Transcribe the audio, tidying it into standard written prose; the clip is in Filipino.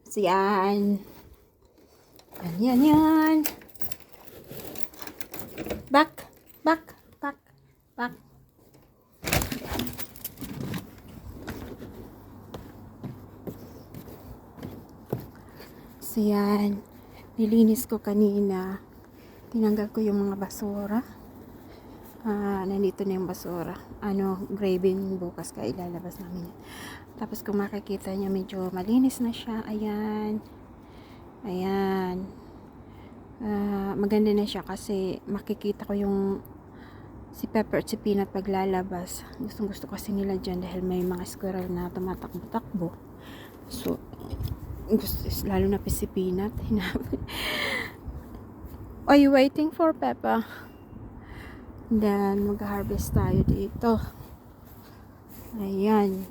So, yan. Yan. Back. So, yan. Nilinis ko kanina. Tinanggal ko yung mga basura. Nandito na yung basura. Graving bukas ka ilalabas namin. Tapos kung makikita nyo, medyo malinis na siya. Ayan. Maganda na siya kasi makikita ko yung si Pepper at si Peanut paglalabas. Gusto kasi nila dyan dahil may mga squirrel na tumatakbo-takbo. So, lalo na si Peanut. Are you waiting for Peppa? Then, mag-harvest tayo dito. Ayan.